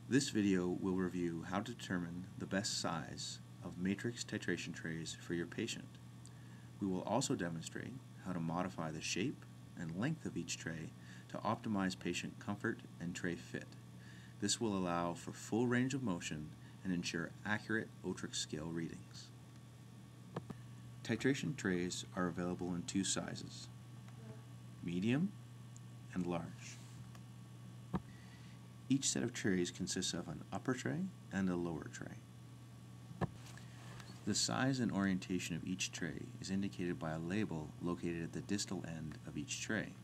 This video will review how to determine the best size of MATRx titration trays for your patient. We will also demonstrate how to modify the shape and length of each tray to optimize patient comfort and tray fit. This will allow for full range of motion and ensure accurate MATRx scale readings. Titration trays are available in two sizes, medium and large. Each set of trays consists of an upper tray and a lower tray. The size and orientation of each tray is indicated by a label located at the distal end of each tray.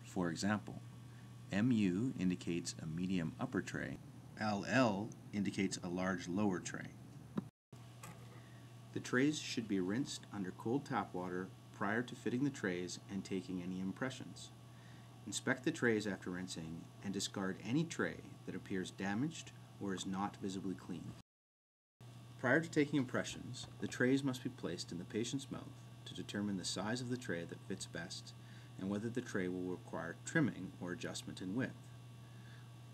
For example, MU indicates a medium upper tray, LL indicates a large lower tray. The trays should be rinsed under cold tap water prior to fitting the trays and taking any impressions. Inspect the trays after rinsing and discard any tray that appears damaged or is not visibly clean. Prior to taking impressions, the trays must be placed in the patient's mouth to determine the size of the tray that fits best and whether the tray will require trimming or adjustment in width.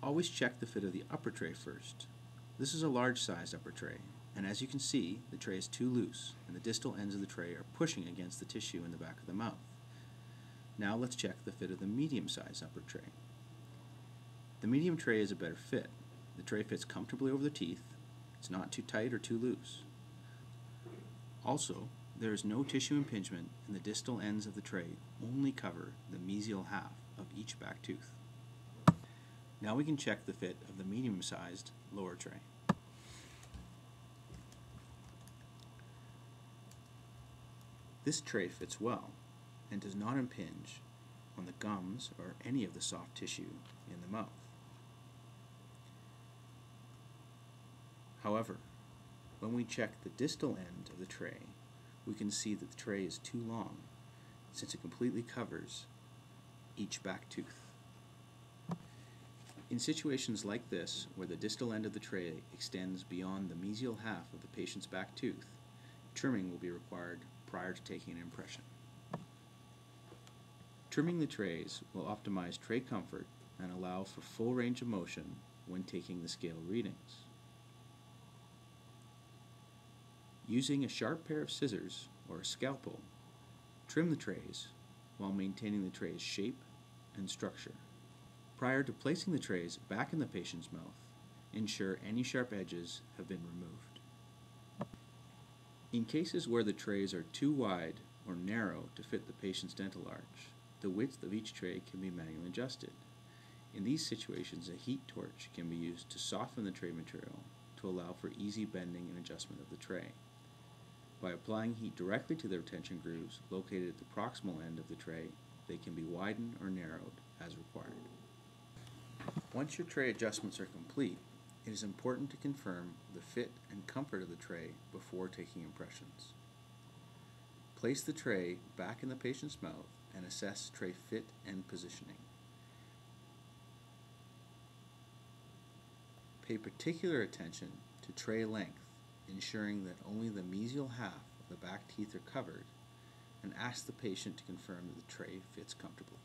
Always check the fit of the upper tray first. This is a large sized upper tray, and as you can see, the tray is too loose and the distal ends of the tray are pushing against the tissue in the back of the mouth. Now let's check the fit of the medium-sized upper tray. The medium tray is a better fit. The tray fits comfortably over the teeth. It's not too tight or too loose. Also, there is no tissue impingement and the distal ends of the tray only cover the mesial half of each back tooth. Now we can check the fit of the medium-sized lower tray. This tray fits well and does not impinge on the gums or any of the soft tissue in the mouth. However, when we check the distal end of the tray, we can see that the tray is too long since it completely covers each back tooth. In situations like this, where the distal end of the tray extends beyond the mesial half of the patient's back tooth, trimming will be required prior to taking an impression. Trimming the trays will optimize tray comfort and allow for full range of motion when taking the scale readings. Using a sharp pair of scissors or a scalpel, trim the trays while maintaining the tray's shape and structure. Prior to placing the trays back in the patient's mouth, ensure any sharp edges have been removed. In cases where the trays are too wide or narrow to fit the patient's dental arch, the width of each tray can be manually adjusted. In these situations, a heat torch can be used to soften the tray material to allow for easy bending and adjustment of the tray. By applying heat directly to the retention grooves located at the proximal end of the tray, they can be widened or narrowed as required. Once your tray adjustments are complete, it is important to confirm the fit and comfort of the tray before taking impressions. Place the tray back in the patient's mouth and assess tray fit and positioning. Pay particular attention to tray length, ensuring that only the mesial half of the back teeth are covered, and ask the patient to confirm that the tray fits comfortably.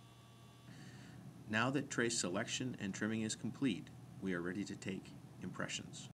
Now that tray selection and trimming is complete, we are ready to take impressions.